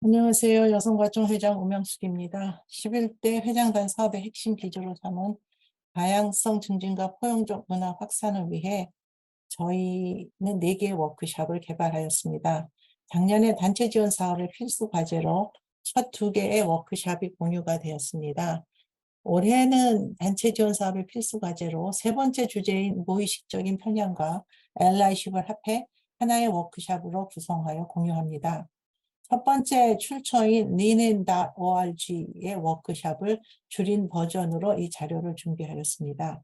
안녕하세요. 여성가족회장 우명숙입니다. 11대 회장단 사업의 핵심 기조로 삼은 다양성 증진과 포용적 문화 확산을 위해 저희는 4개의 워크숍을 개발하였습니다. 작년에 단체 지원 사업의 필수 과제로 첫 2개의 워크숍이 공유가 되었습니다. 올해는 단체 지원 사업의 필수 과제로 3번째 주제인 무의식적인 편향과 알라이십을 합해 하나의 워크숍으로 구성하여 공유합니다. 첫 번째 출처인 leanin.org의 워크숍을 줄인 버전으로 이 자료를 준비하였습니다.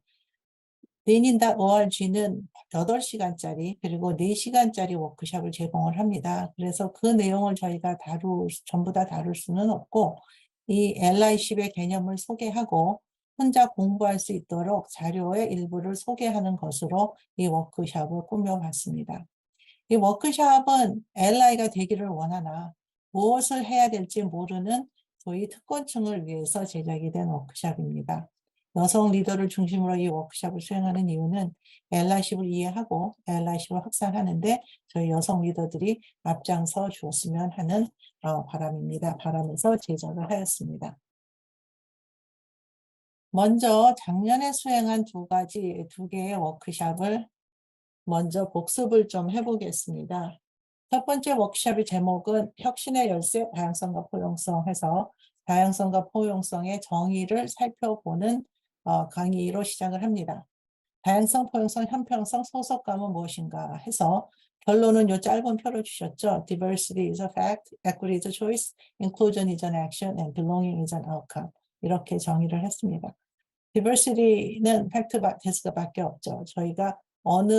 leanin.org는 8시간짜리 그리고 4시간짜리 워크숍을 제공을 합니다. 그래서 그 내용을 저희가 전부 다 다룰 수는 없고 이 allyship의 개념을 소개하고 혼자 공부할 수 있도록 자료의 일부를 소개하는 것으로 이 워크숍을 꾸며봤습니다. 이 워크숍은 ally가 되기를 원하나 무엇을 해야 될지 모르는 소위 특권층을 위해서 제작이 된 워크숍입니다. 여성 리더를 중심으로 이 워크숍을 수행하는 이유는 ally십을 이해하고 ally십을 확산하는데 저희 여성 리더들이 앞장서 주었으면 하는 바람입니다. 바람에서 제작을 하였습니다. 먼저 작년에 수행한 2개의 워크숍을 먼저 복습을 좀 해보겠습니다. 첫 번째 워크숍의 제목은 혁신의 열쇠 다양성과 포용성 해서 다양성과 포용성의 정의를 살펴보는 강의로 시작을 합니다. 다양성, 포용성, 형평성, 소속감은 무엇인가 해서 결론은 이 짧은 표로 주셨죠. Diversity is a fact, equity is a choice, inclusion is an action, and belonging is an outcome. 이렇게 정의를 했습니다. 디버시티는 팩트 데스크밖에 없죠. 저희가 어느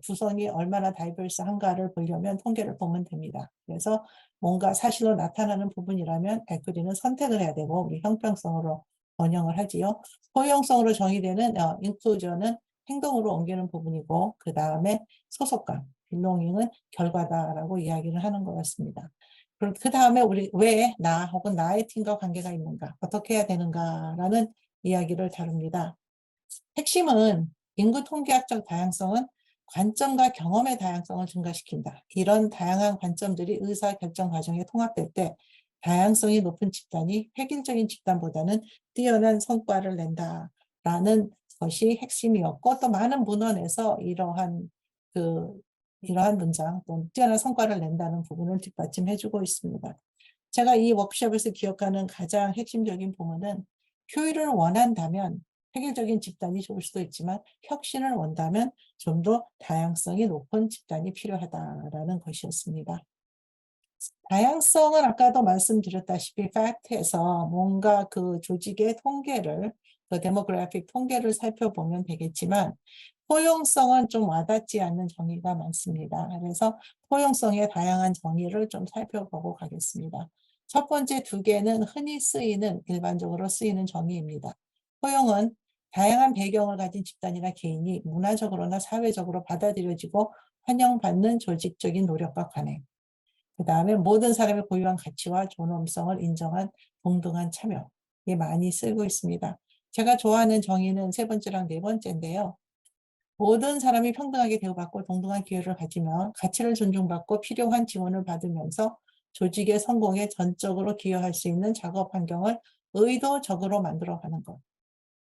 구성이 얼마나 다이버스한가를 보려면 통계를 보면 됩니다. 그래서 뭔가 사실로 나타나는 부분이라면 에퀴티는 선택을 해야 되고 우리 형평성으로 번영을 하지요. 포용성으로 정의되는 인클루전은 행동으로 옮기는 부분이고 그 다음에 소속감, 빌롱잉은 결과다라고 이야기를 하는 것 같습니다. 그럼 그 다음에 우리 왜 나 혹은 나의 팀과 관계가 있는가, 어떻게 해야 되는가라는 이야기를 다룹니다. 핵심은 인구 통계학적 다양성은 관점과 경험의 다양성을 증가시킨다. 이런 다양한 관점들이 의사결정 과정에 통합될 때 다양성이 높은 집단이 획일적인 집단보다는 뛰어난 성과를 낸다라는 것이 핵심이었고 또 많은 문헌에서 이러한 문장 또 뛰어난 성과를 낸다는 부분을 뒷받침해주고 있습니다. 제가 이 워크숍에서 기억하는 가장 핵심적인 부분은 효율을 원한다면 획일적인 집단이 좋을 수도 있지만 혁신을 원한다면 좀 더 다양성이 높은 집단이 필요하다라는 것이었습니다. 다양성은 아까도 말씀드렸다시피 팩트에서 뭔가 그 조직의 통계를 그 데모그래픽 통계를 살펴보면 되겠지만 포용성은 좀 와닿지 않는 정의가 많습니다. 그래서 포용성의 다양한 정의를 좀 살펴보고 가겠습니다. 첫 번째 2개는 흔히 일반적으로 쓰이는 정의입니다. 포용은 다양한 배경을 가진 집단이나 개인이 문화적으로나 사회적으로 받아들여지고 환영받는 조직적인 노력과 관행. 그 다음에 모든 사람의 고유한 가치와 존엄성을 인정한 동등한 참여. 이게 많이 쓰고 있습니다. 제가 좋아하는 정의는 3번째랑 4번째인데요. 모든 사람이 평등하게 대우받고 동등한 기회를 가지며 가치를 존중받고 필요한 지원을 받으면서 조직의 성공에 전적으로 기여할 수 있는 작업 환경을 의도적으로 만들어가는 것.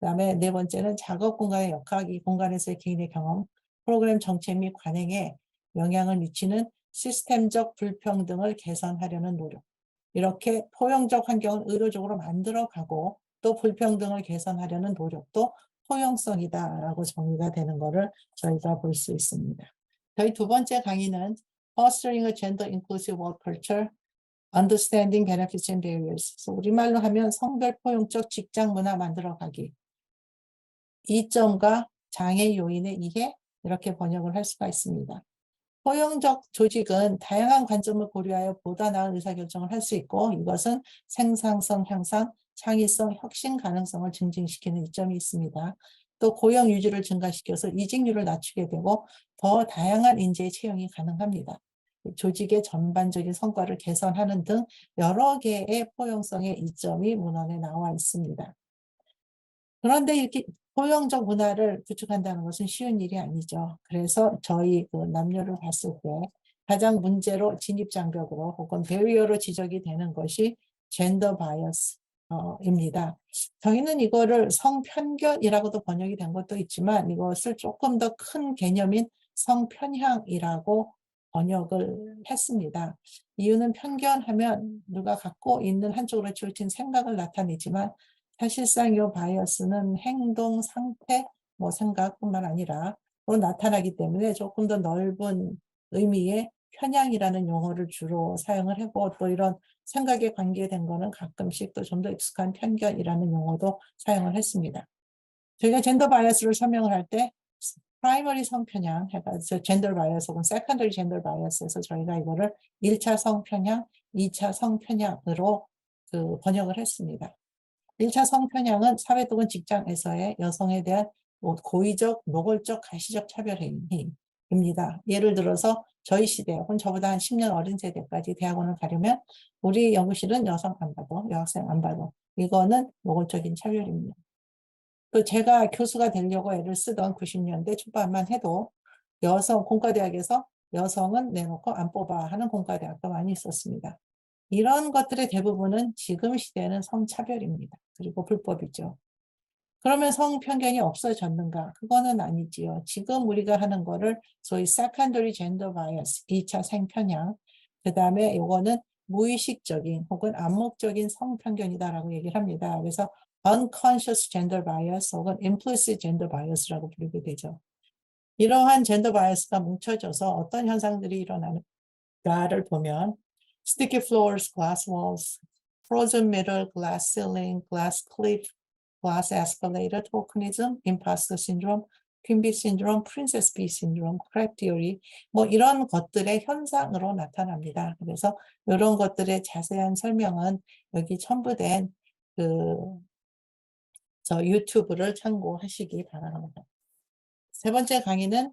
그 다음에 4번째는 작업 공간의 역학, 이 공간에서의 개인의 경험, 프로그램 정책 및 관행에 영향을 미치는 시스템적 불평등을 개선하려는 노력. 이렇게 포용적 환경을 의도적으로 만들어가고 또 불평등을 개선하려는 노력도 포용성이다라고 정의가 되는 것을 저희가 볼 수 있습니다. 저희 2번째 강의는 Fostering a Gender Inclusive Work Culture, Understanding Benefits and Barriers. 우리말로 하면 성별 포용적 직장 문화 만들어가기. 이점과 장애 요인의 이해 이렇게 번역을 할 수가 있습니다. 포용적 조직은 다양한 관점을 고려하여 보다 나은 의사결정을 할 수 있고 이것은 생산성 향상, 창의성, 혁신 가능성을 증진시키는 이점이 있습니다. 또 고용 유지를 증가시켜서 이직률을 낮추게 되고 더 다양한 인재의 채용이 가능합니다. 조직의 전반적인 성과를 개선하는 등 여러 개의 포용성의 이점이 문헌에 나와 있습니다. 그런데 이렇게 포용적 문화를 구축한다는 것은 쉬운 일이 아니죠. 그래서 저희 그 남녀를 봤을 때 가장 문제로 진입장벽으로 혹은 베리어로 지적이 되는 것이 젠더 바이어스입니다. 저희는 이거를 성편견이라고도 번역이 된 것도 있지만 이것을 조금 더 큰 개념인 성편향이라고 번역을 했습니다. 이유는 편견하면 누가 갖고 있는 한쪽으로 치우친 생각을 나타내지만 사실상 이 바이어스는 행동, 상태, 뭐 생각뿐만 아니라 로 나타나기 때문에 조금 더 넓은 의미의 편향이라는 용어를 주로 사용을 하고 또 이런 생각에 관계된 거는 가끔씩 또 좀 더 익숙한 편견이라는 용어도 사용을 했습니다. 저희가 젠더 바이어스를 설명을 할 때 프라이머리 성편향 해가지고 젠더 바이어스 혹은 세컨더리 젠더 바이어스에서 저희가 이거를 1차 성편향, 2차 성편향으로 번역을 했습니다. 1차 성편향은 사회 또는 직장에서의 여성에 대한 고의적, 노골적, 가시적 차별 행위입니다. 예를 들어서 저희 시대 혹은 저보다 한 10년 어린 세대까지 대학원을 가려면 우리 연구실은 여성 안 봐도 여학생 안 봐도 이거는 노골적인 차별입니다. 또 제가 교수가 되려고 애를 쓰던 90년대 초반만 해도 여성 공과대학에서 여성은 내놓고 안 뽑아 하는 공과대학도 많이 있었습니다. 이런 것들의 대부분은 지금 시대는 성차별입니다. 그리고 불법이죠. 그러면 성편견이 없어졌는가? 그거는 아니지요. 지금 우리가 하는 거를 소위 secondary gender bias, 2차 생편향, 그 다음에 요거는 무의식적인 혹은 암묵적인 성편견이다라고 얘기를 합니다. 그래서 unconscious gender bias 혹은 implicit gender bias라고 부르게 되죠. 이러한 젠더 바이어스가 뭉쳐져서 어떤 현상들이 일어나는가를 보면 sticky floors, glass walls, frozen middle, glass ceiling, glass cliff, glass escalator, tokenism, imposter syndrome, 퀸비 신드롬, 프린세스 비 신드롬, 크랩 티오리 뭐 이런 것들의 현상으로 나타납니다. 그래서 이런 것들의 자세한 설명은 여기 첨부된 저 유튜브를 참고하시기 바랍니다. 세 번째 강의는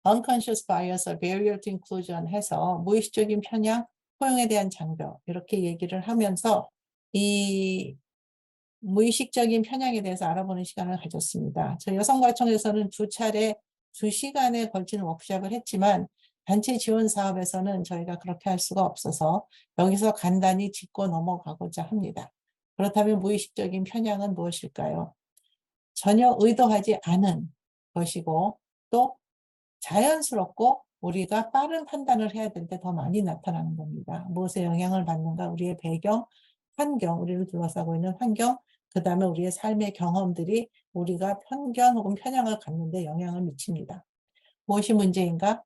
unconscious bias or barrier to inclusion 해서 무의식적인 편향, 포용에 대한 장벽 이렇게 얘기를 하면서 이 무의식적인 편향에 대해서 알아보는 시간을 가졌습니다. 저희 여성과청에서는 2차례 2시간에 걸친 워크숍을 했지만 단체 지원 사업에서는 저희가 그렇게 할 수가 없어서 여기서 간단히 짚고 넘어가고자 합니다. 그렇다면 무의식적인 편향은 무엇일까요? 전혀 의도하지 않은 것이고 또 자연스럽고 우리가 빠른 판단을 해야 될 때 더 많이 나타나는 겁니다. 무엇에 영향을 받는가? 우리의 배경, 환경, 우리를 둘러싸고 있는 환경, 그 다음에 우리의 삶의 경험들이 우리가 편견 혹은 편향을 갖는데 영향을 미칩니다. 무엇이 문제인가?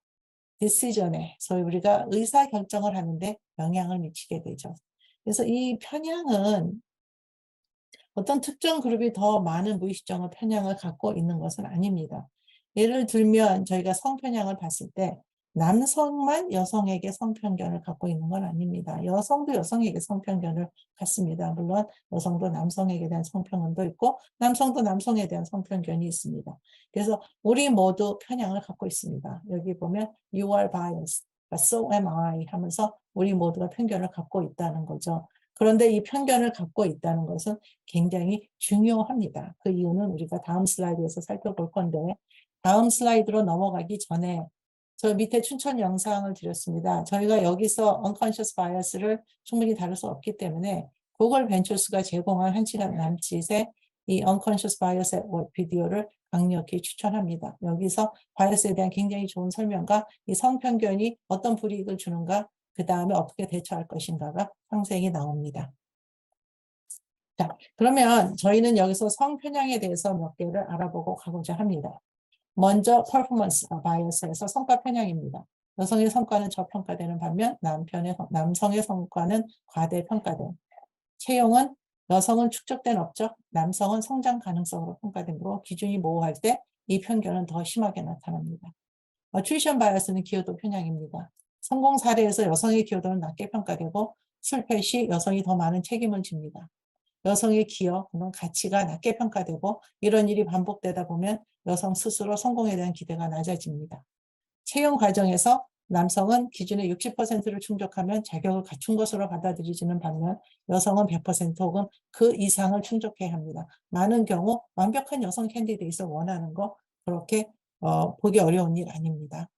디시전에, 소위 우리가 의사결정을 하는데 영향을 미치게 되죠. 그래서 이 편향은 어떤 특정 그룹이 더 많은 무의식적인 편향을 갖고 있는 것은 아닙니다. 예를 들면 저희가 성편향을 봤을 때 남성만 여성에게 성편견을 갖고 있는 건 아닙니다. 여성도 여성에게 성편견을 갖습니다. 물론 여성도 남성에게 대한 성편견도 있고 남성도 남성에 대한 성편견이 있습니다. 그래서 우리 모두 편향을 갖고 있습니다. 여기 보면 you are biased, so am I 하면서 우리 모두가 편견을 갖고 있다는 거죠. 그런데 이 편견을 갖고 있다는 것은 굉장히 중요합니다. 그 이유는 우리가 다음 슬라이드에서 살펴볼 건데 다음 슬라이드로 넘어가기 전에 저 밑에 춘천 영상을 드렸습니다. 저희가 여기서 unconscious bias를 충분히 다룰 수 없기 때문에 구글 벤처스가 제공한 1시간 남짓의 이 unconscious bias 비디오를 강력히 추천합니다. 여기서 바이어스에 대한 굉장히 좋은 설명과 이 성편견이 어떤 불이익을 주는가 그 다음에 어떻게 대처할 것인가가 상세히 나옵니다. 자, 그러면 저희는 여기서 성편향에 대해서 몇 개를 알아보고 가고자 합니다. 먼저 퍼포먼스 바이어스에서 성과 편향입니다. 여성의 성과는 저평가되는 반면 남성의 성과는 과대평가된. 채용은 여성은 축적된 업적, 남성은 성장 가능성으로 평가되므로 기준이 모호할 때 이 편견은 더 심하게 나타납니다. 튜이션 바이어스는 기여도 편향입니다. 성공 사례에서 여성의 기여도는 낮게 평가되고 실패 시 여성이 더 많은 책임을 집니다. 여성의 기여, 그런 가치가 낮게 평가되고 이런 일이 반복되다 보면 여성 스스로 성공에 대한 기대가 낮아집니다. 채용 과정에서 남성은 기준의 60%를 충족하면 자격을 갖춘 것으로 받아들여지는 반면 여성은 100% 혹은 그 이상을 충족해야 합니다. 많은 경우 완벽한 여성 캔디데이트를 원하는 거 그렇게 보기 어려운 일 아닙니다.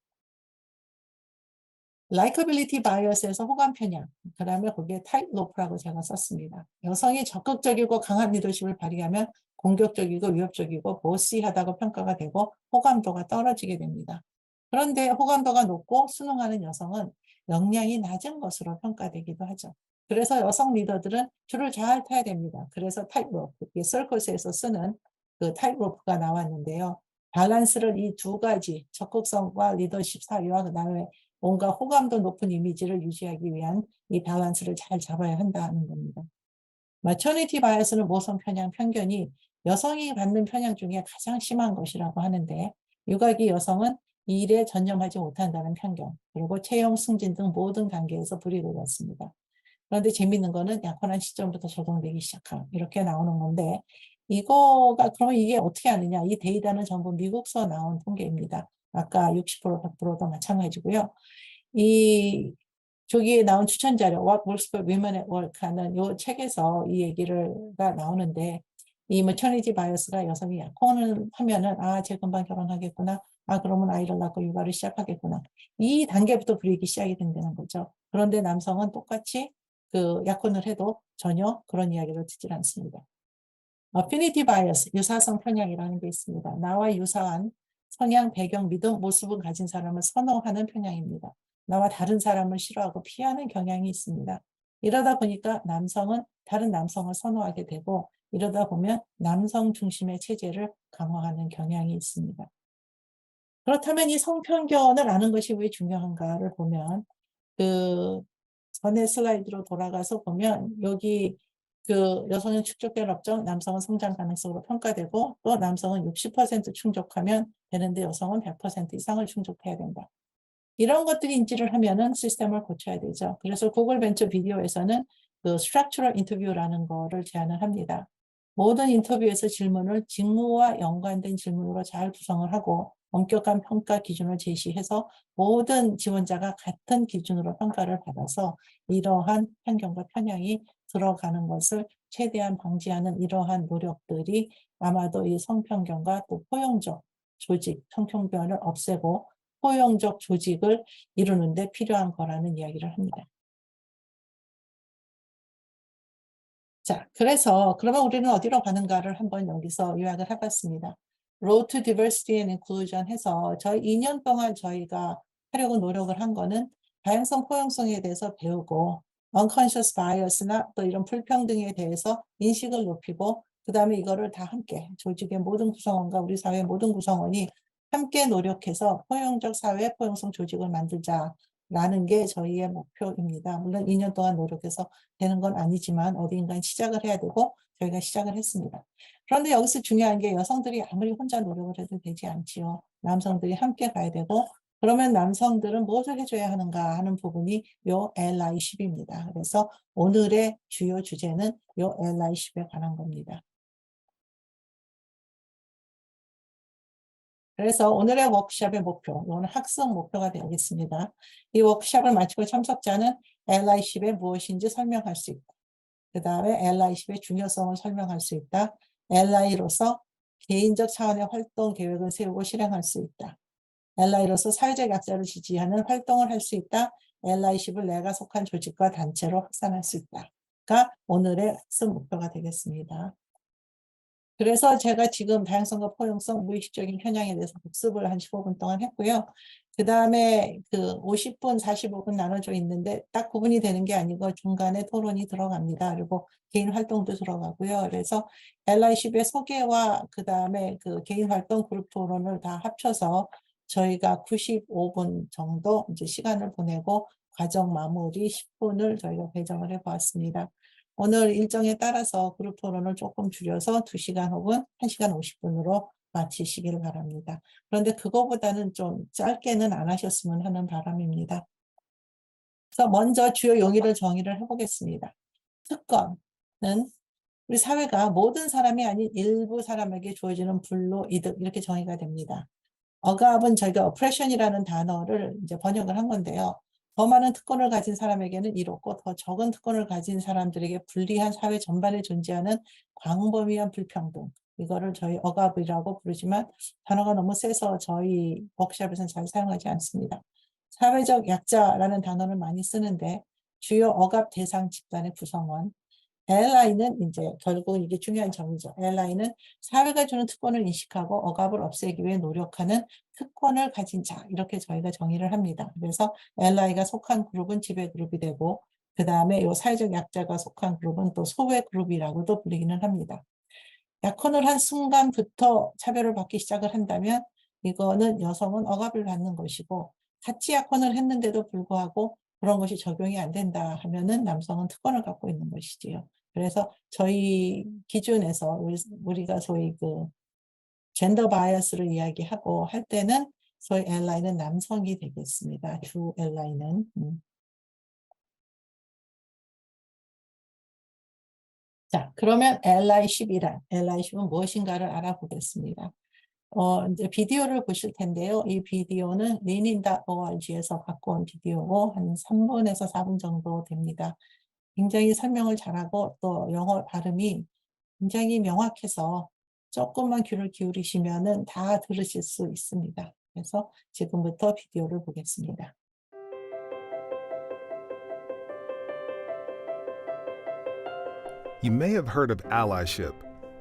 라이커빌리티 바이어스에서 호감 편향, 그 다음에 거기에 타입 로프라고 제가 썼습니다. 여성이 적극적이고 강한 리더십을 발휘하면 공격적이고 위협적이고 보시하다고 평가가 되고 호감도가 떨어지게 됩니다. 그런데 호감도가 높고 순응하는 여성은 역량이 낮은 것으로 평가되기도 하죠. 그래서 여성 리더들은 줄을 잘 타야 됩니다. 그래서 타입 로프, 서커스에서 쓰는 그 타입 로프가 나왔는데요. 밸런스를 이 두 가지 적극성과 리더십 사유와 그다음에 뭔가 호감도 높은 이미지를 유지하기 위한 이 밸런스를 잘 잡아야 한다는 겁니다. 마터니티 바이어스는 모성 편향 편견이 여성이 받는 편향 중에 가장 심한 것이라고 하는데 유아기 여성은 일에 전념하지 못한다는 편견 그리고 채용 승진 등 모든 단계에서 불이익을 받습니다. 그런데 재밌는 거는 약혼한 시점부터 적용되기 시작함 이렇게 나오는 건데 이거가 그러면 이게 어떻게 하느냐 이 데이터는 전부 미국서 나온 통계입니다. 아까 60% 100%도 마찬가지고요. 이 저기에 나온 추천 자료 What Works for Women at Work 하는 이 책에서 이 얘기가 나오는데 이 maternity bias가 여성이 약혼을 하면은 쟤 금방 결혼하겠구나. 그러면 아이를 낳고 육아를 시작하겠구나. 이 단계부터 불이익이 시작이 된다는 거죠. 그런데 남성은 똑같이 그 약혼을 해도 전혀 그런 이야기를 듣질 않습니다. Affinity bias, 유사성 편향이라는 게 있습니다. 나와 유사한 성향, 배경, 믿음, 모습을 가진 사람을 선호하는 편향입니다. 나와 다른 사람을 싫어하고 피하는 경향이 있습니다. 이러다 보니까 남성은 다른 남성을 선호하게 되고 이러다 보면 남성 중심의 체제를 강화하는 경향이 있습니다. 그렇다면 이 성편견을 아는 것이 왜 중요한가를 보면 그 전에 슬라이드로 돌아가서 보면 여기 그 여성은 축적된 업적, 남성은 성장 가능성으로 평가되고 또 남성은 60% 충족하면 되는데 여성은 100% 이상을 충족해야 된다. 이런 것들이 인지를 하면은 시스템을 고쳐야 되죠. 그래서 구글 벤처 비디오에서는 그 structural interview라는 거를 제안을 합니다. 모든 인터뷰에서 질문을 직무와 연관된 질문으로 잘 구성을 하고 엄격한 평가 기준을 제시해서 모든 지원자가 같은 기준으로 평가를 받아서 이러한 편견과 편향이 들어가는 것을 최대한 방지하는 이러한 노력들이 아마도 이 성편견과 또 포용적 조직, 성편견을 없애고 포용적 조직을 이루는데 필요한 거라는 이야기를 합니다. 자, 그래서 그러면 우리는 어디로 가는가를 한번 여기서 요약을 해봤습니다. Road to Diversity and Inclusion 해서 저희 2년 동안 저희가 하려고 노력을 한 거는 다양성, 포용성에 대해서 배우고 unconscious bias나 또 이런 불평등에 대해서 인식을 높이고 그 다음에 이거를 다 함께 조직의 모든 구성원과 우리 사회의 모든 구성원이 함께 노력해서 포용적 사회, 포용성 조직을 만들자라는 게 저희의 목표입니다. 물론 2년 동안 노력해서 되는 건 아니지만 어디인가 시작을 해야 되고 저희가 시작을 했습니다. 그런데 여기서 중요한 게 여성들이 아무리 혼자 노력을 해도 되지 않지요. 남성들이 함께 가야 되고 그러면 남성들은 무엇을 해줘야 하는가 하는 부분이 요 LI10입니다. 그래서 오늘의 주요 주제는 요 LI10에 관한 겁니다. 그래서 오늘의 워크숍의 목표, 오늘 학습 목표가 되겠습니다. 이 워크숍을 마치고 참석자는 LI10이 무엇인지 설명할 수 있다. 그 다음에 LI10의 중요성을 설명할 수 있다. LI로서 개인적 차원의 활동 계획을 세우고 실행할 수 있다. LI로서 사회적 약자를 지지하는 활동을 할 수 있다. LI10을 내가 속한 조직과 단체로 확산할 수 있다가 오늘의 학습 목표가 되겠습니다. 그래서 제가 지금 다양성과 포용성, 무의식적인 편향에 대해서 복습을 한 15분 동안 했고요. 그 다음에 그 50분, 45분 나눠져 있는데 딱 구분이 되는 게 아니고 중간에 토론이 들어갑니다. 그리고 개인 활동도 들어가고요. 그래서 LI10의 소개와 그 다음에 그 개인 활동 그룹 토론을 다 합쳐서 저희가 95분 정도 이제 시간을 보내고 과정 마무리 10분을 저희가 배정을 해 보았습니다. 오늘 일정에 따라서 그룹 토론을 조금 줄여서 2시간 혹은 1시간 50분으로 마치시기를 바랍니다. 그런데 그거보다는 좀 짧게는 안 하셨으면 하는 바람입니다. 그래서 먼저 주요 용의를 정의를 해보겠습니다. 특권은 우리 사회가 모든 사람이 아닌 일부 사람에게 주어지는 불로이득 이렇게 정의가 됩니다. 억압은 저희가 oppression이라는 단어를 이제 번역을 한 건데요. 더 많은 특권을 가진 사람에게는 이롭고 더 적은 특권을 가진 사람들에게 불리한 사회 전반에 존재하는 광범위한 불평등. 이거를 저희 억압이라고 부르지만 단어가 너무 세서 저희 워크숍에서는 잘 사용하지 않습니다. 사회적 약자라는 단어를 많이 쓰는데 주요 억압 대상 집단의 구성원, LI는 이제 결국 이게 중요한 점이죠. LI는 사회가 주는 특권을 인식하고 억압을 없애기 위해 노력하는 특권을 가진 자, 이렇게 저희가 정의를 합니다. 그래서 LI가 속한 그룹은 지배 그룹이 되고 그 다음에 이 사회적 약자가 속한 그룹은 또 소외 그룹이라고도 부르기는 합니다. 약혼을 한 순간부터 차별을 받기 시작을 한다면 이거는 여성은 억압을 받는 것이고 같이 약혼을 했는데도 불구하고 그런 것이 적용이 안 된다 하면은 남성은 특권을 갖고 있는 것이지요. 그래서 저희 기준에서 우리가 소위 그 젠더 바이어스를 이야기하고 할 때는 소위 LI는 남성이 되겠습니다. 주 LI는. 자, 그러면 LI10은 무엇인가를 알아보겠습니다. 이제 비디오를 보실 텐데요. 이 비디오는 leanin.org에서 갖고 온 비디오고 한 3분에서 4분 정도 됩니다. 굉장히 설명을 잘하고 또 영어 발음이 굉장히 명확해서 조금만 귀를 기울이시면은 다 들으실 수 있습니다. 그래서 지금부터 비디오를 보겠습니다. You may have heard of allyship,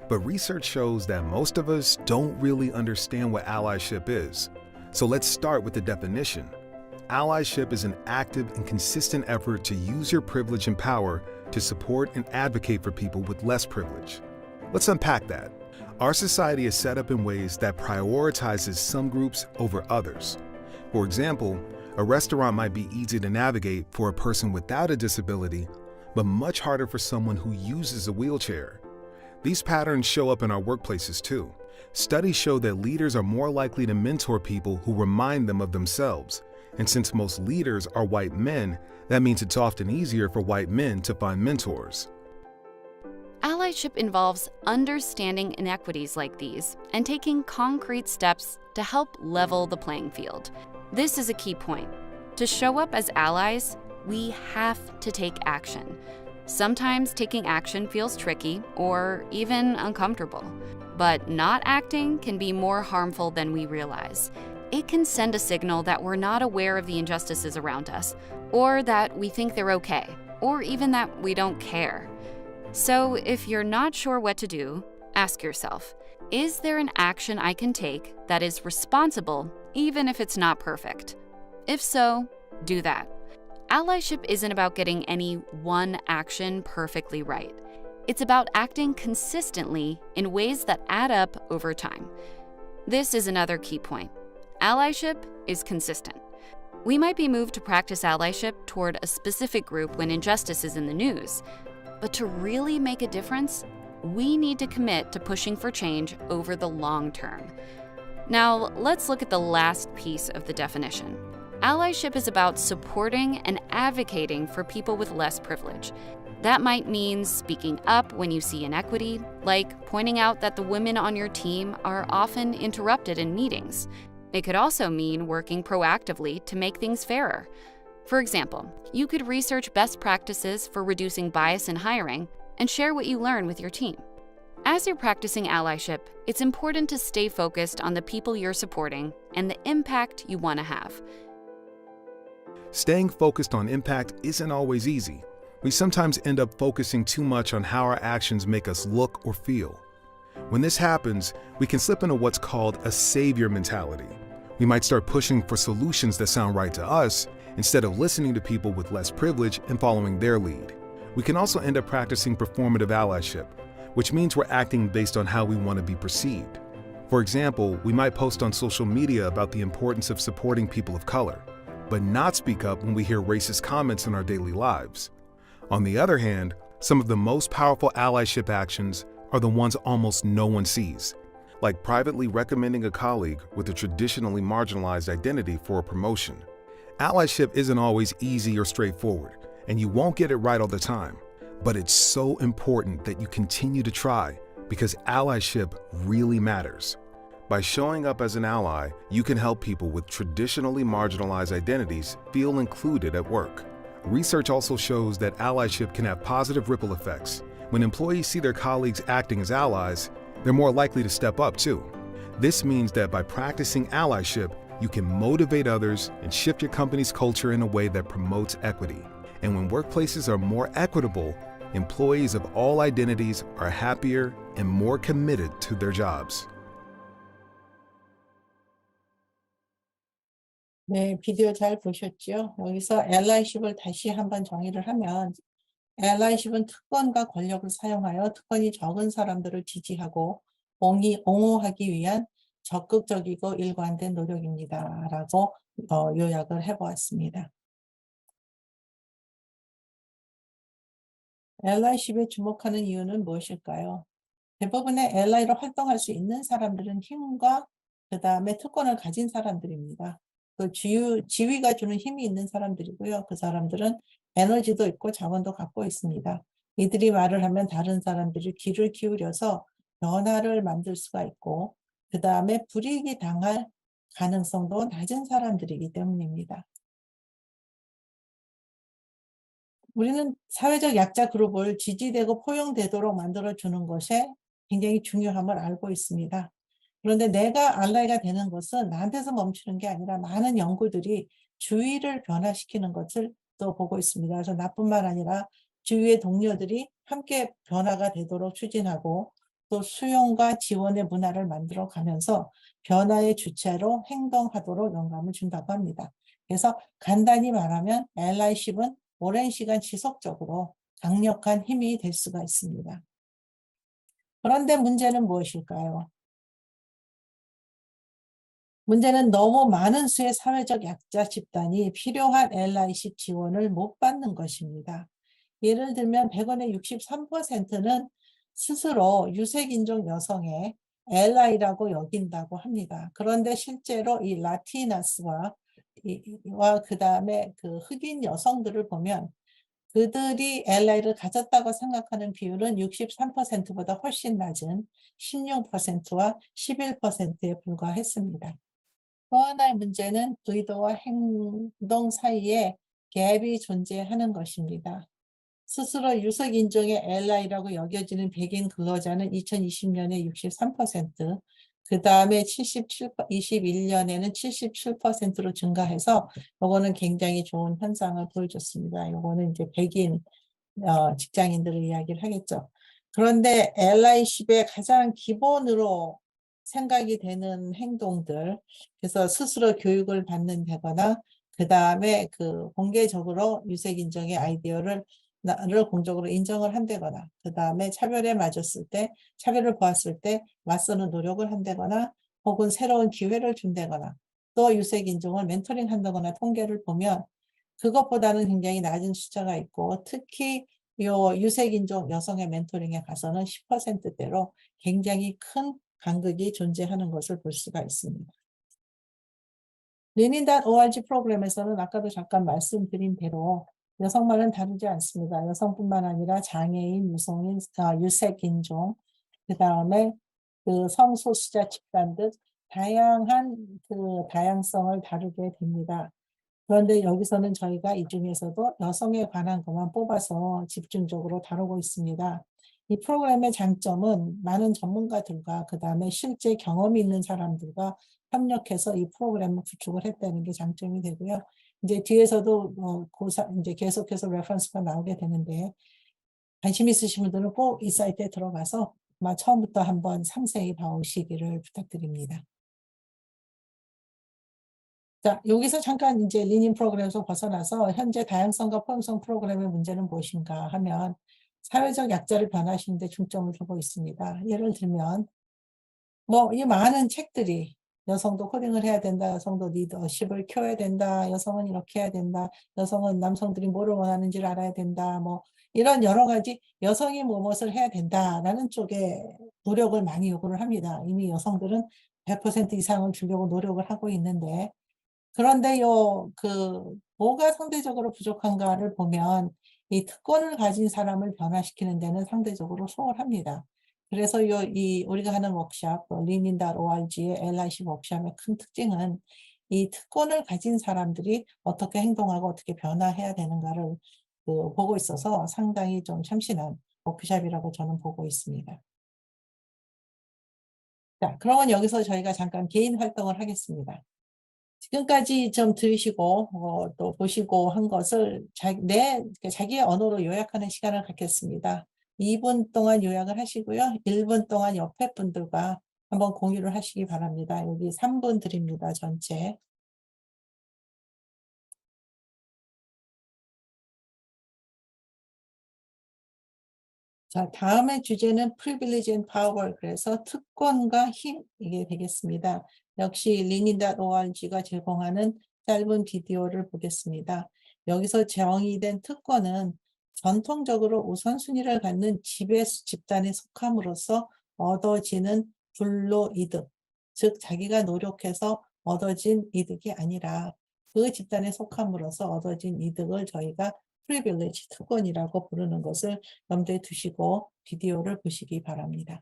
but research shows that most of us don't really understand what allyship is. So let's start with the definition. Allyship is an active and consistent effort to use your privilege and power to support and advocate for people with less privilege. Let's unpack that. Our society is set up in ways that prioritizes some groups over others. For example, a restaurant might be easy to navigate for a person without a disability, but much harder for someone who uses a wheelchair. These patterns show up in our workplaces too. Studies show that leaders are more likely to mentor people who remind them of themselves. And since most leaders are white men, that means it's often easier for white men to find mentors. Allyship involves understanding inequities like these and taking concrete steps to help level the playing field. This is a key point. To show up as allies, we have to take action. Sometimes taking action feels tricky or even uncomfortable, but not acting can be more harmful than we realize. It can send a signal that we're not aware of the injustices around us, or that we think they're okay, or even that we don't care. So if you're not sure what to do, ask yourself, is there an action I can take that is responsible, even if it's not perfect? If so, do that. Allyship isn't about getting any one action perfectly right. It's about acting consistently in ways that add up over time. This is another key point. Allyship is consistent. We might be moved to practice allyship toward a specific group when injustice is in the news, but to really make a difference, we need to commit to pushing for change over the long term. Now, let's look at the last piece of the definition. Allyship is about supporting and advocating for people with less privilege. That might mean speaking up when you see inequity, like pointing out that the women on your team are often interrupted in meetings. It could also mean working proactively to make things fairer. For example, you could research best practices for reducing bias in hiring and share what you learn with your team. As you're practicing allyship, it's important to stay focused on the people you're supporting and the impact you want to have. Staying focused on impact isn't always easy. We sometimes end up focusing too much on how our actions make us look or feel. When this happens, we can slip into what's called a savior mentality. We might start pushing for solutions that sound right to us instead of listening to people with less privilege and following their lead. We can also end up practicing performative allyship, which means we're acting based on how we want to be perceived. For example, we might post on social media about the importance of supporting people of color, but not speak up when we hear racist comments in our daily lives. On the other hand, some of the most powerful allyship actions are the ones almost no one sees, like privately recommending a colleague with a traditionally marginalized identity for a promotion. Allyship isn't always easy or straightforward, and you won't get it right all the time, but it's so important that you continue to try because allyship really matters. By showing up as an ally, you can help people with traditionally marginalized identities feel included at work. Research also shows that allyship can have positive ripple effects. When employees see their colleagues acting as allies, they're more likely to step up too. This means that by practicing allyship, you can motivate others and shift your company's culture in a way that promotes equity. And when workplaces are more equitable, employees of all identities are happier and more committed to their jobs. 네, 비디오 잘 보셨죠? 여기서 allyship을 다시 한번 정의를 하면 allyship은 특권과 권력을 사용하여 특권이 적은 사람들을 지지하고 옹호하기 위한 적극적이고 일관된 노력입니다. 라고 요약을 해보았습니다. allyship에 주목하는 이유는 무엇일까요? 대부분의 ally로 활동할 수 있는 사람들은 힘과 그 다음에 특권을 가진 사람들입니다. 그 지위가 주는 힘이 있는 사람들이고요. 그 사람들은 에너지도 있고 자원도 갖고 있습니다. 이들이 말을 하면 다른 사람들이 귀를 기울여서 변화를 만들 수가 있고 그 다음에 불이익이 당할 가능성도 낮은 사람들이기 때문입니다. 우리는 사회적 약자 그룹을 지지되고 포용되도록 만들어주는 것에 굉장히 중요함을 알고 있습니다. 그런데 내가 알라이가 되는 것은 나한테서 멈추는 게 아니라 많은 연구들이 주위를 변화시키는 것을 또 보고 있습니다. 그래서 나뿐만 아니라 주위의 동료들이 함께 변화가 되도록 추진하고 또 수용과 지원의 문화를 만들어 가면서 변화의 주체로 행동하도록 영감을 준다고 합니다. 그래서 간단히 말하면 allyship은 오랜 시간 지속적으로 강력한 힘이 될 수가 있습니다. 그런데 문제는 무엇일까요? 문제는 너무 많은 수의 사회적 약자 집단이 필요한 allyship 지원을 못 받는 것입니다. 예를 들면 100원의 63%는 스스로 유색인종 여성의 ally라고 여긴다고 합니다. 그런데 실제로 이 라티나스와 그 다음에 그 흑인 여성들을 보면 그들이 ally를 가졌다고 생각하는 비율은 63%보다 훨씬 낮은 16%와 11%에 불과했습니다. 또 하나의 문제는 의도와 행동 사이에 갭이 존재하는 것입니다. 스스로 유색인종의 ally라고 여겨지는 백인 근로자는 2020년에 63%, 그 다음에 21년에는 77%로 증가해서 이거는 굉장히 좋은 현상을 보여줬습니다. 이거는 이제 백인 직장인들을 이야기를 하겠죠. 그런데 allyship의 가장 기본으로 생각이 되는 행동들, 그래서 스스로 교육을 받는다거나 그 다음에 그 공개적으로 유색인종의 아이디어를 공적으로 인정을 한다거나 그 다음에 차별을 보았을 때 맞서는 노력을 한다거나 혹은 새로운 기회를 준다거나 또 유색인종을 멘토링 한다거나 통계를 보면 그것보다는 굉장히 낮은 숫자가 있고 특히 유색인종 여성의 멘토링에 가서는 10%대로 굉장히 큰 간극이 존재하는 것을 볼 수가 있습니다. leanin.org 프로그램에서는 아까도 잠깐 말씀드린 대로 여성만은 다루지 않습니다. 여성뿐만 아니라 장애인, 유성인, 유색인종, 그 다음에 그 성소수자 집단 등 다양한 그 다양성을 다루게 됩니다. 그런데 여기서는 저희가 이 중에서도 여성에 관한 것만 뽑아서 집중적으로 다루고 있습니다. 이 프로그램의 장점은 많은 전문가들과 그 다음에 실제 경험이 있는 사람들과 협력해서 이 프로그램을 구축을 했다는 게 장점이 되고요. 이제 뒤에서도 이제 계속해서 레퍼런스가 나오게 되는데 관심 있으신 분들은 꼭 이 사이트에 들어가서 아마 처음부터 한번 상세히 봐오시기를 부탁드립니다. 자, 여기서 잠깐 이제 리닌 프로그램에서 벗어나서 현재 다양성과 포용성 프로그램의 문제는 무엇인가 하면 사회적 약자를 변화시키는 데 중점을 두고 있습니다. 예를 들면 이 많은 책들이 여성도 코딩을 해야 된다, 여성도 리더십을 키워야 된다, 여성은 이렇게 해야 된다, 여성은 남성들이 뭐를 원하는지를 알아야 된다, 이런 여러 가지 여성이 무엇을 해야 된다라는 쪽에 노력을 많이 요구를 합니다. 이미 여성들은 100% 이상을 주려고 노력을 하고 있는데 그런데 뭐가 상대적으로 부족한가를 보면 이 특권을 가진 사람을 변화시키는 데는 상대적으로 소홀합니다. 그래서 우리가 하는 워크샵, leanin.org의 allyship 워크샵의 큰 특징은 이 특권을 가진 사람들이 어떻게 행동하고 어떻게 변화해야 되는가를 보고 있어서 상당히 좀 참신한 워크샵이라고 저는 보고 있습니다. 자, 그러면 여기서 저희가 잠깐 개인 활동을 하겠습니다. 지금까지 좀 들으시고 또 보시고 한 것을 자기의 언어로 요약하는 시간을 갖겠습니다. 2분 동안 요약을 하시고요. 1분 동안 옆에 분들과 한번 공유를 하시기 바랍니다. 여기 3분 드립니다. 전체. 자, 다음의 주제는 privilege and power. 그래서 특권과 힘, 이게 되겠습니다. 역시 leaning.org가 제공하는 짧은 비디오를 보겠습니다. 여기서 정의된 특권은 전통적으로 우선순위를 갖는 집단에 속함으로써 얻어지는 불로이득, 즉 자기가 노력해서 얻어진 이득이 아니라 그 집단에 속함으로써 얻어진 이득을 저희가 privilege, 특권이라고 부르는 것을 염두에 두시고 비디오를 보시기 바랍니다.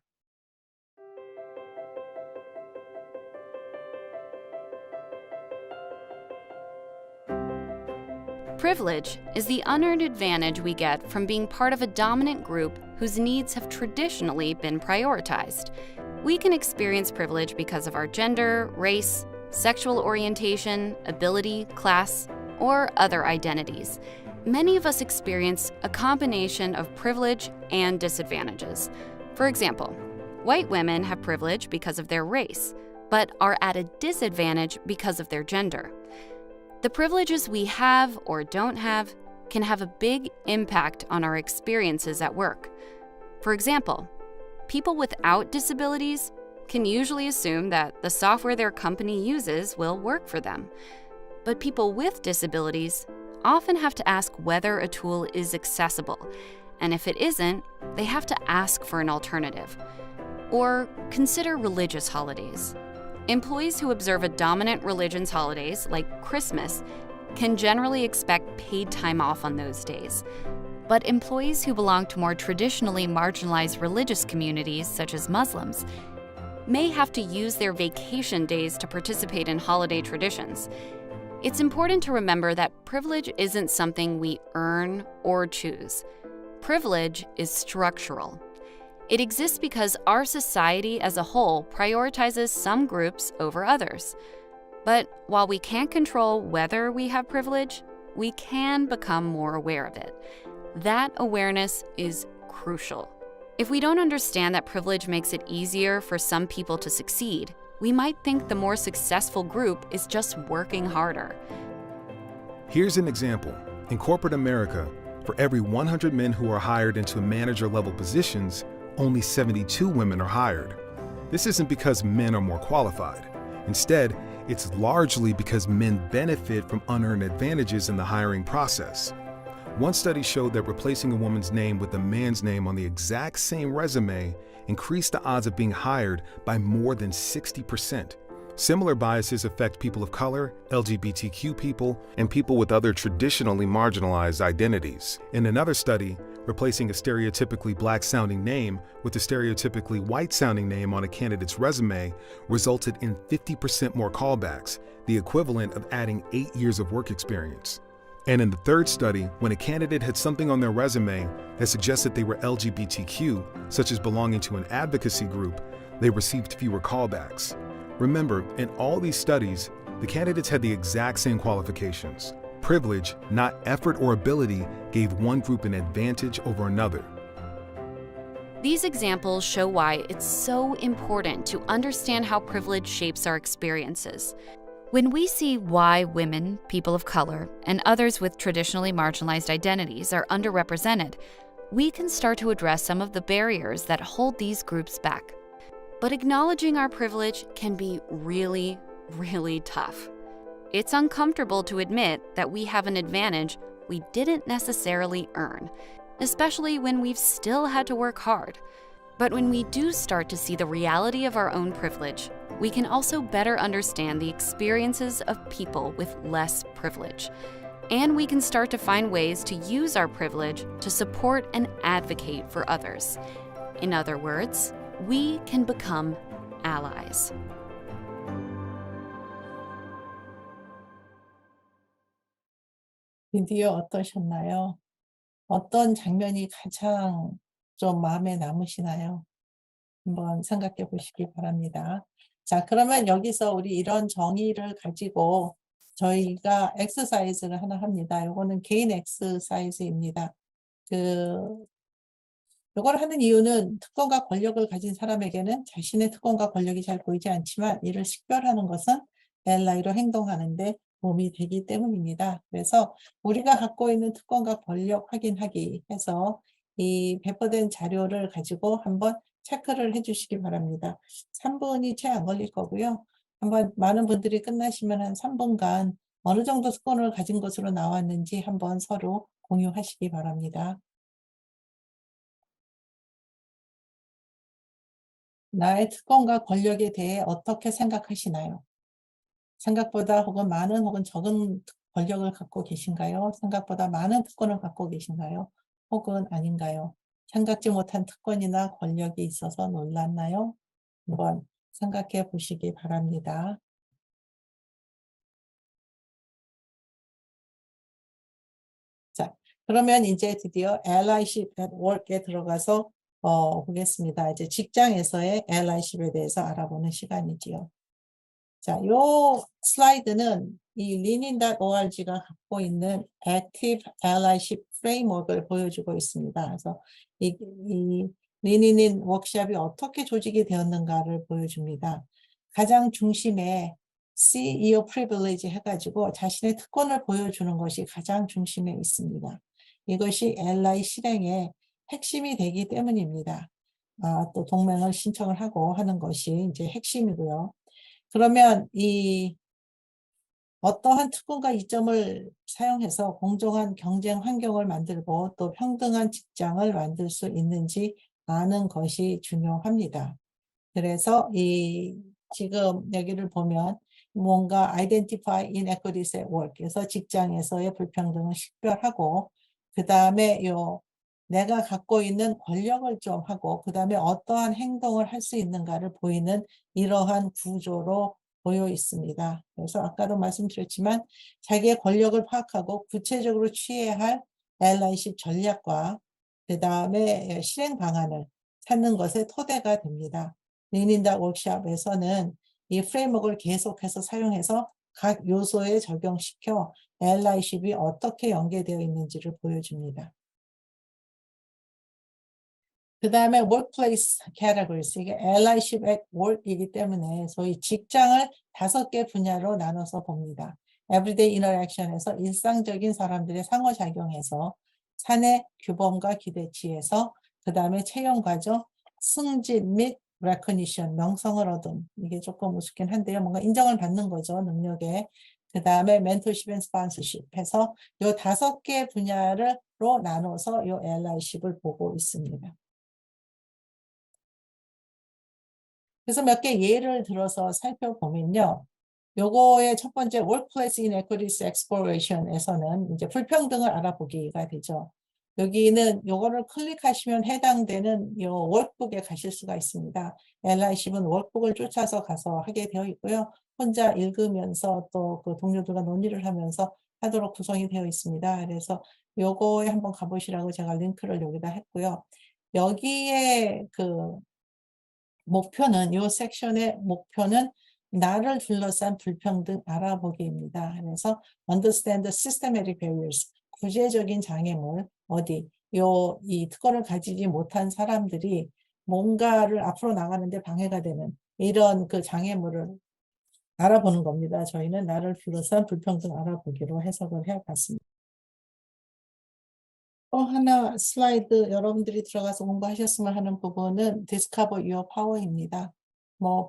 Privilege is the unearned advantage we get from being part of a dominant group whose needs have traditionally been prioritized. We can experience privilege because of our gender, race, sexual orientation, ability, class, or other identities. Many of us experience a combination of privilege and disadvantages. For example, white women have privilege because of their race, but are at a disadvantage because of their gender. The privileges we have or don't have can have a big impact on our experiences at work. For example, people without disabilities can usually assume that the software their company uses will work for them. But people with disabilities often have to ask whether a tool is accessible, and if it isn't, they have to ask for an alternative. Or consider religious holidays. Employees who observe a dominant religion's holidays, like Christmas, can generally expect paid time off on those days. But employees who belong to more traditionally marginalized religious communities, such as Muslims, may have to use their vacation days to participate in holiday traditions. It's important to remember that privilege isn't something we earn or choose. Privilege is structural. It exists because our society as a whole prioritizes some groups over others. But while we can't control whether we have privilege, we can become more aware of it. That awareness is crucial. If we don't understand that privilege makes it easier for some people to succeed, we might think the more successful group is just working harder. Here's an example. In corporate America, for every 100 men who are hired into manager-level positions, only 72 women are hired. This isn't because men are more qualified. Instead, it's largely because men benefit from unearned advantages in the hiring process. One study showed that replacing a woman's name with a man's name on the exact same resume increased the odds of being hired by more than 60%. Similar biases affect people of color, LGBTQ people, and people with other traditionally marginalized identities. In another study, replacing a stereotypically black-sounding name with a stereotypically white-sounding name on a candidate's resume resulted in 50% more callbacks, the equivalent of adding 8 years of work experience. And in the third study, when a candidate had something on their resume that suggested they were LGBTQ, such as belonging to an advocacy group, they received fewer callbacks. Remember, in all these studies, the candidates had the exact same qualifications. Privilege, not effort or ability, gave one group an advantage over another. These examples show why it's so important to understand how privilege shapes our experiences. When we see why women, people of color, and others with traditionally marginalized identities are underrepresented, we can start to address some of the barriers that hold these groups back. But acknowledging our privilege can be really, really tough. It's uncomfortable to admit that we have an advantage we didn't necessarily earn, especially when we've still had to work hard. But when we do start to see the reality of our own privilege, we can also better understand the experiences of people with less privilege. And we can start to find ways to use our privilege to support and advocate for others. In other words, we can become allies. 비디오 어떠셨나요? 어떤 장면이 가장 좀 마음에 남으시나요? 한번 생각해 보시기 바랍니다. 자, 그러면 여기서 우리 이런 정의를 가지고 저희가 엑서사이즈를 하나 합니다. 요거는 개인 엑서사이즈입니다. 요걸 하는 이유는 특권과 권력을 가진 사람에게는 자신의 특권과 권력이 잘 보이지 않지만 이를 식별하는 것은 LI로 행동하는데 도움이 되기 때문입니다. 그래서 우리가 갖고 있는 특권과 권력 확인하기 해서 이 배포된 자료를 가지고 한번 체크를 해주시기 바랍니다. 3분이 채 안 걸릴 거고요. 한번 많은 분들이 끝나시면 한 3분간 어느 정도 특권을 가진 것으로 나왔는지 한번 서로 공유하시기 바랍니다. 나의 특권과 권력에 대해 어떻게 생각하시나요? 생각보다 혹은 많은 혹은 적은 권력을 갖고 계신가요? 생각보다 많은 특권을 갖고 계신가요? 혹은 아닌가요? 생각지 못한 특권이나 권력이 있어서 놀랐나요? 한번 생각해 보시기 바랍니다. 자, 그러면 이제 드디어 allyship at work에 들어가서 보겠습니다. 이제 직장에서의 allyship에 대해서 알아보는 시간이지요. 자, 요 슬라이드는 이 leanin.org가 갖고 있는 Active Allyship Framework을 보여주고 있습니다. 그래서 이 leanin 워크숍이 어떻게 조직이 되었는가를 보여줍니다. 가장 중심에 CEO Privilege 해가지고 자신의 특권을 보여주는 것이 가장 중심에 있습니다. 이것이 ally 실행의 핵심이 되기 때문입니다. 또 동맹을 신청을 하고 하는 것이 이제 핵심이고요. 그러면 이 어떠한 특권과 이점을 사용해서 공정한 경쟁 환경을 만들고 또 평등한 직장을 만들 수 있는지 아는 것이 중요합니다. 그래서 지금 여기를 보면 뭔가 identify inequities at work 그래서 직장에서의 불평등을 식별하고 그 다음에 내가 갖고 있는 권력을 좀 하고 그 다음에 어떠한 행동을 할 수 있는가를 보이는 이러한 구조로 보여 있습니다. 그래서 아까도 말씀드렸지만 자기의 권력을 파악하고 구체적으로 취해야 할 allyship 전략과 그 다음에 실행 방안을 찾는 것의 토대가 됩니다. 리닌다 워크숍에서는 이 프레임워크를 계속해서 사용해서 각 요소에 적용시켜 allyship이 어떻게 연계되어 있는지를 보여줍니다. 그 다음에 workplace categories, 이게 allyship at work이기 때문에 소위 직장을 5개 분야로 나눠서 봅니다. everyday interaction에서 일상적인 사람들의 상호작용에서 사내 규범과 기대치에서 그 다음에 채용 과정, 승진 및 recognition, 명성을 얻음. 이게 조금 우습긴 한데요. 뭔가 인정을 받는 거죠, 능력에. 그 다음에 mentorship and sponsorship 해서 이 5개 분야로 나눠서 이 allyship을 보고 있습니다. 그래서 몇 개 예를 들어서 살펴보면요. 요거의 첫 번째 workplace inequities exploration에서는 이제 불평등을 알아보기가 되죠. 여기는 요거를 클릭하시면 해당되는 요 월북에 가실 수가 있습니다. allyship은 월북을 쫓아서 가서 하게 되어 있고요. 혼자 읽으면서 또 그 동료들과 논의를 하면서 하도록 구성이 되어 있습니다. 그래서 요거에 한번 가보시라고 제가 링크를 여기다 했고요. 여기에 목표는 이 섹션의 목표는 나를 둘러싼 불평등 알아보기입니다. 그래서 understand the systematic barriers, 구제적인 장애물, 이 특권을 가지지 못한 사람들이 뭔가를 앞으로 나가는데 방해가 되는 이런 그 장애물을 알아보는 겁니다. 저희는 나를 둘러싼 불평등 알아보기로 해석을 해봤습니다. 또 하나 슬라이드 여러분들이 들어가서 공부하셨으면 하는 부분은 Discover Your Power입니다.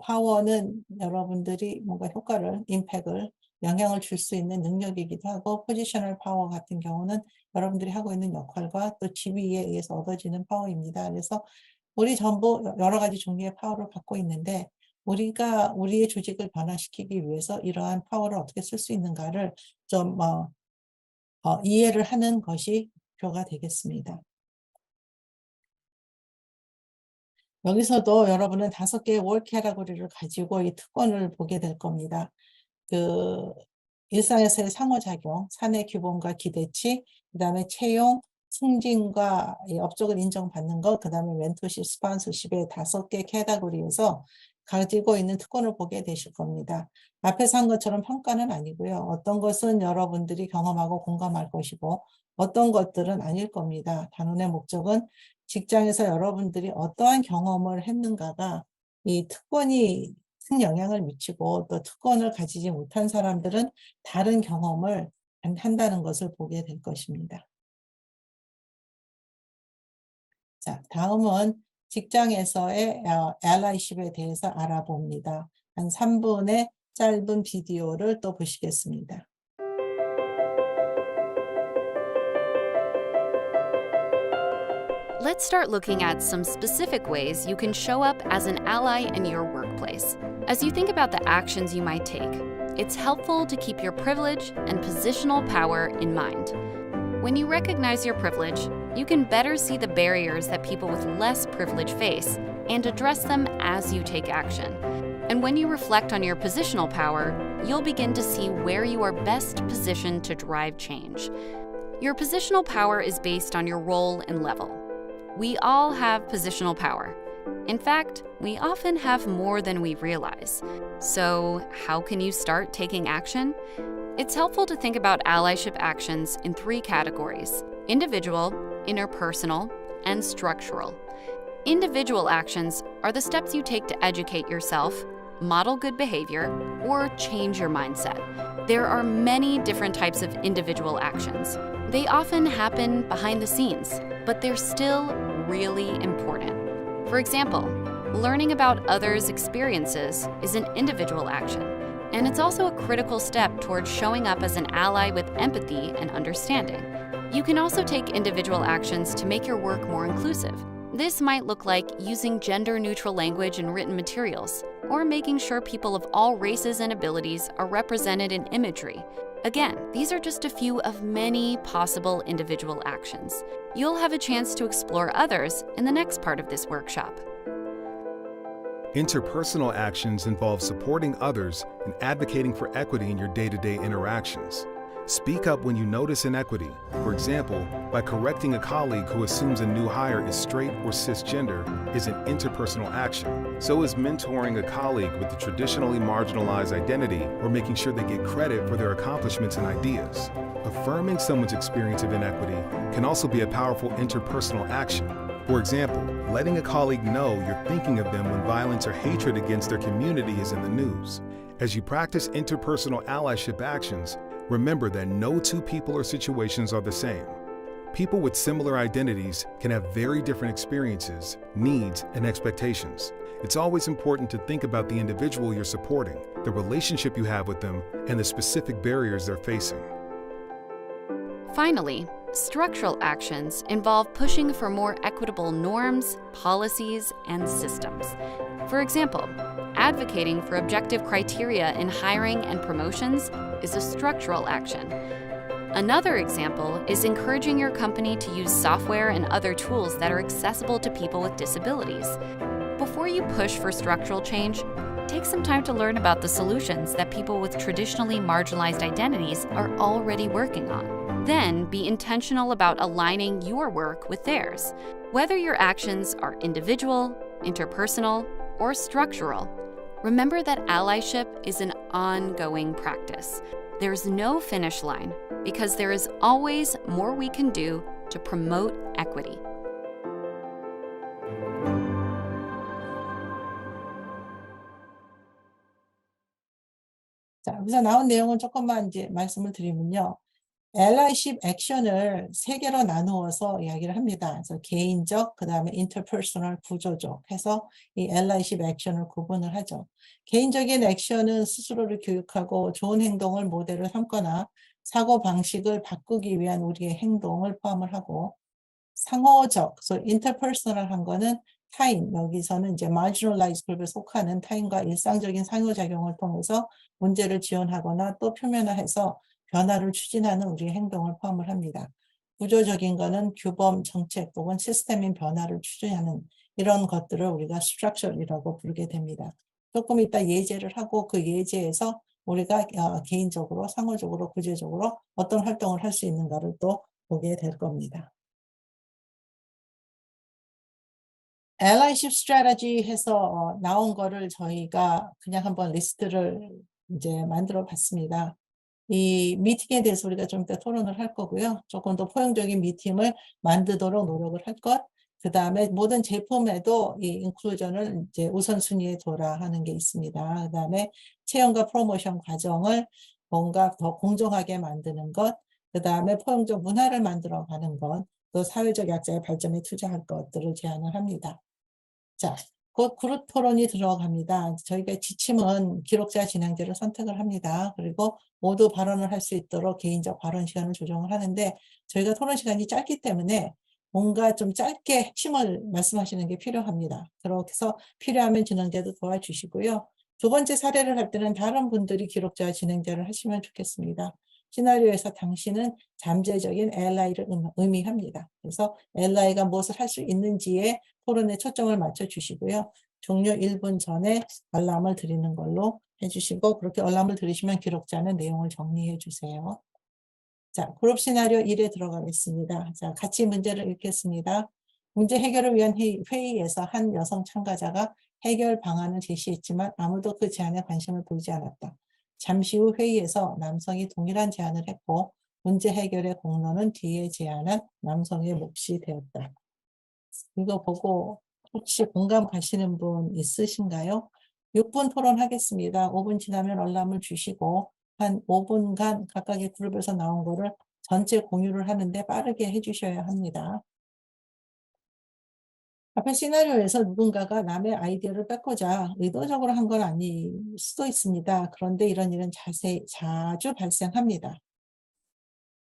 파워는 여러분들이 뭔가 효과를, 임팩을, 영향을 줄 수 있는 능력이기도 하고 포지셔널 파워 같은 경우는 여러분들이 하고 있는 역할과 또 지위에 의해서 얻어지는 파워입니다. 그래서 우리 전부 여러 가지 종류의 파워를 갖고 있는데 우리가 우리의 조직을 변화시키기 위해서 이러한 파워를 어떻게 쓸 수 있는가를 좀 이해를 하는 것이 목표가 되겠습니다. 여기서도 여러분은 5개의 월 캐러고리를 가지고 이 특권을 보게 될 겁니다. 일상에서의 상호작용, 사내 규범과 기대치, 그 다음에 채용, 승진과 업적을 인정받는 것, 그 다음에 멘토십, 스폰서십의 5개 캐러고리에서 가지고 있는 특권을 보게 되실 겁니다. 앞에서 한 것처럼 평가는 아니고요. 어떤 것은 여러분들이 경험하고 공감할 것이고 어떤 것들은 아닐 겁니다. 단원의 목적은 직장에서 여러분들이 어떠한 경험을 했는가가 이 특권이 큰 영향을 미치고 또 특권을 가지지 못한 사람들은 다른 경험을 한다는 것을 보게 될 것입니다. 자, 다음은 직장에서의 allyship에 대해서 알아봅니다. 한 3분의 짧은 비디오를 또 보시겠습니다. Let's start looking at some specific ways you can show up as an ally in your workplace. As you think about the actions you might take, it's helpful to keep your privilege and positional power in mind. When you recognize your privilege, you can better see the barriers that people with less privilege face and address them as you take action. And when you reflect on your positional power, you'll begin to see where you are best positioned to drive change. Your positional power is based on your role and level. We all have positional power. In fact, we often have more than we realize. So, how can you start taking action? It's helpful to think about allyship actions in 3 categories: individual, interpersonal, and structural. Individual actions are the steps you take to educate yourself, model good behavior, or change your mindset. There are many different types of individual actions. They often happen behind the scenes, but they're still really important. For example, learning about others' experiences is an individual action, and it's also a critical step towards showing up as an ally with empathy and understanding. You can also take individual actions to make your work more inclusive. This might look like using gender-neutral language in written materials, or making sure people of all races and abilities are represented in imagery. Again, these are just a few of many possible individual actions. You'll have a chance to explore others in the next part of this workshop. Interpersonal actions involve supporting others and advocating for equity in your day-to-day interactions. Speak up when you notice inequity, for example, by correcting a colleague who assumes a new hire is straight or cisgender is an interpersonal action. So is mentoring a colleague with a traditionally marginalized identity or making sure they get credit for their accomplishments and ideas. Affirming someone's experience of inequity can also be a powerful interpersonal action. For example, letting a colleague know you're thinking of them when violence or hatred against their community is in the news. As you practice interpersonal allyship actions, remember that no 2 people or situations are the same. People with similar identities can have very different experiences, needs, and expectations. It's always important to think about the individual you're supporting, the relationship you have with them, and the specific barriers they're facing. Finally, structural actions involve pushing for more equitable norms, policies, and systems. For example, advocating for objective criteria in hiring and promotions is a structural action. Another example is encouraging your company to use software and other tools that are accessible to people with disabilities. Before you push for structural change, take some time to learn about the solutions that people with traditionally marginalized identities are already working on. Then be intentional about aligning your work with theirs. Whether your actions are individual, interpersonal, or structural, remember that allyship is an ongoing practice. There's no finish line because there is always more we can do to promote equity. 자, 여기서 나온 내용을 조금만 이제 말씀을 드리면요. allyship 액션을 3개로 나누어서 이야기를 합니다. 그래서 개인적, 그 다음에 interpersonal, 구조적 해서 이 allyship 액션을 구분을 하죠. 개인적인 액션은 스스로를 교육하고 좋은 행동을 모델로 삼거나 사고방식을 바꾸기 위한 우리의 행동을 포함을 하고, 상호적, 그래서 interpersonal한 거는 타인, 여기서는 이제 marginalized 그룹에 속하는 타인과 일상적인 상호작용을 통해서 문제를 지원하거나 또 표면화해서 변화를 추진하는 우리의 행동을 포함을 합니다. 구조적인 거는 규범, 정책 혹은 시스템인 변화를 추진하는 이런 것들을 우리가 structure이라고 부르게 됩니다. 조금 이따 예제를 하고 그 예제에서 우리가 개인적으로, 상호적으로, 구조적으로 어떤 활동을 할 수 있는가를 또 보게 될 겁니다. allyship strategy 해서 나온 거를 저희가 그냥 한번 리스트를 이제 만들어 봤습니다. 이 미팅에 대해서 우리가 좀 이따 토론을 할 거고요. 조금 더 포용적인 미팅을 만들도록 노력을 할 것. 그 다음에 모든 제품에도 이 인클루전을 이제 우선순위에 둬라 하는 게 있습니다. 그 다음에 채용과 프로모션 과정을 뭔가 더 공정하게 만드는 것. 그 다음에 포용적 문화를 만들어 가는 것. 또 사회적 약자의 발전에 투자할 것들을 제안을 합니다. 자, 곧 그룹 토론이 들어갑니다. 저희가 지침은 기록자 진행자를 선택을 합니다. 그리고 모두 발언을 할 수 있도록 개인적 발언 시간을 조정을 하는데 저희가 토론 시간이 짧기 때문에 뭔가 좀 짧게 핵심을 말씀하시는 게 필요합니다. 그렇게 해서 필요하면 진행자도 도와주시고요. 두 번째 사례를 할 때는 다른 분들이 기록자 진행자를 하시면 좋겠습니다. 시나리오에서 당신은 잠재적인 ally를 의미합니다. 그래서 ally가 무엇을 할 수 있는지에 토론에 초점을 맞춰 주시고요. 종료 1분 전에 알람을 드리는 걸로 해주시고 그렇게 알람을 들으시면 기록자는 내용을 정리해 주세요. 자, 그룹 시나리오 1에 들어가겠습니다. 자, 같이 문제를 읽겠습니다. 문제 해결을 위한 회의에서 한 여성 참가자가 해결 방안을 제시했지만 아무도 그 제안에 관심을 보이지 않았다. 잠시 후 회의에서 남성이 동일한 제안을 했고 문제 해결의 공로는 뒤에 제안한 남성의 몫이 되었다. 이거 보고 혹시 공감 가시는 분 있으신가요? 6분 토론하겠습니다. 5분 지나면 알람을 주시고 한 5분간 각각의 그룹에서 나온 거를 전체 공유를 하는데 빠르게 해주셔야 합니다. 앞에 시나리오에서 누군가가 남의 아이디어를 뺏고자 의도적으로 한 건 아닐 수도 있습니다. 그런데 이런 일은 자주 발생합니다.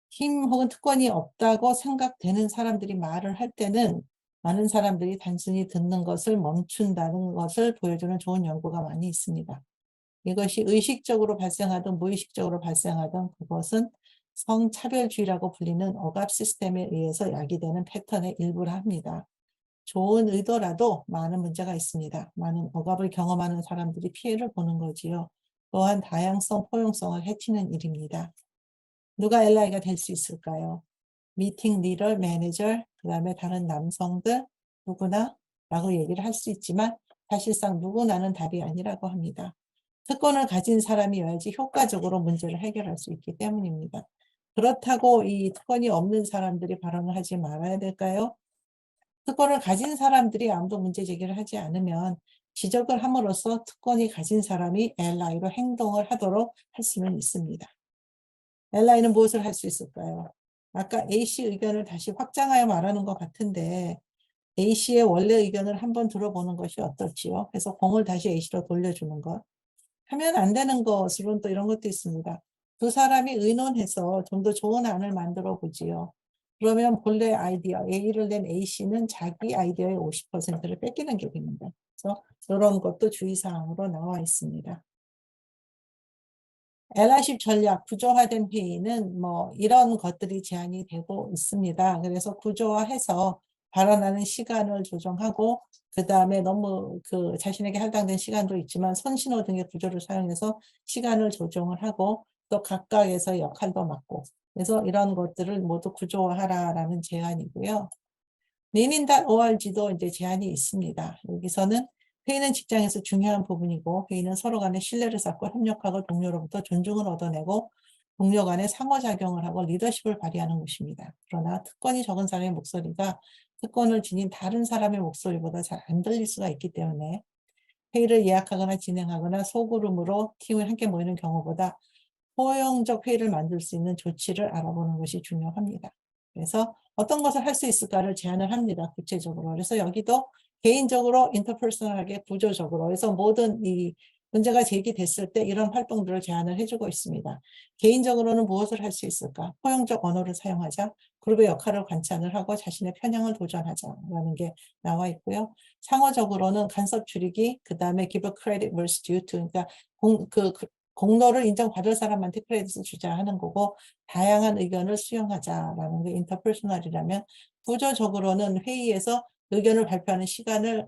힘 혹은 특권이 없다고 생각되는 사람들이 말을 할 때는 많은 사람들이 단순히 듣는 것을 멈춘다는 것을 보여주는 좋은 연구가 많이 있습니다. 이것이 의식적으로 발생하든 무의식적으로 발생하든 그것은 성차별주의라고 불리는 억압 시스템에 의해서 야기되는 패턴의 일부라 합니다. 좋은 의도라도 많은 문제가 있습니다. 많은 억압을 경험하는 사람들이 피해를 보는 거지요. 또한 다양성, 포용성을 해치는 일입니다. 누가 LI가 될 수 있을까요? 미팅 리더, 매니저, 그 다음에 다른 남성들, 누구나 라고 얘기를 할 수 있지만 사실상 누구나는 답이 아니라고 합니다. 특권을 가진 사람이어야지 효과적으로 문제를 해결할 수 있기 때문입니다. 그렇다고 이 특권이 없는 사람들이 발언을 하지 말아야 될까요? 특권을 가진 사람들이 아무도 문제 제기를 하지 않으면 지적을 함으로써 특권이 가진 사람이 LI로 행동을 하도록 할 수는 있습니다. LI는 무엇을 할 수 있을까요? 아까 A씨 의견을 다시 확장하여 말하는 것 같은데 A씨의 원래 의견을 한번 들어보는 것이 어떨지요? 그래서 공을 다시 A씨로 돌려주는 것. 하면 안 되는 것으로는 또 이런 것도 있습니다. 두 사람이 의논해서 좀 더 좋은 안을 만들어 보지요. 그러면 본래 아이디어 A를 낸 A씨는 자기 아이디어의 50%를 뺏기는 게 됩니다. 그래서 이런 것도 주의사항으로 나와 있습니다. 알라십 전략, 구조화된 회의는 뭐 이런 것들이 제한이 되고 있습니다. 그래서 구조화해서 발언하는 시간을 조정하고 그 다음에 너무 그 자신에게 할당된 시간도 있지만 손신호 등의 구조를 사용해서 시간을 조정을 하고 또 각각에서 역할도 맡고 그래서 이런 것들을 모두 구조화하라라는 제안이고요. leaning.org도 이제 제한이 있습니다. 여기서는 회의는 직장에서 중요한 부분이고 회의는 서로 간에 신뢰를 쌓고 협력하고 동료로부터 존중을 얻어내고 동료 간에 상호작용을 하고 리더십을 발휘하는 곳입니다. 그러나 특권이 적은 사람의 목소리가 특권을 지닌 다른 사람의 목소리보다 잘 안 들릴 수가 있기 때문에 회의를 예약하거나 진행하거나 소그룹으로 팀을 함께 모이는 경우보다 포용적 회의를 만들 수 있는 조치를 알아보는 것이 중요합니다. 그래서 어떤 것을 할 수 있을까를 제안을 합니다. 구체적으로. 그래서 여기도 개인적으로 인터퍼스널하게 구조적으로 그래서 모든 이 문제가 제기됐을 때 이런 활동들을 제안을 해주고 있습니다. 개인적으로는 무엇을 할 수 있을까? 포용적 언어를 사용하자. 그룹의 역할을 관찰을 하고 자신의 편향을 도전하자라는 게 나와 있고요. 상호적으로는 간섭 줄이기, 그 다음에 give a credit where it's due to, 그러니까 공로를 인정받을 사람한테 크레딧을 주자 하는 거고 다양한 의견을 수용하자라는 게 인터퍼스널이라면 구조적으로는 회의에서 의견을 발표하는 시간을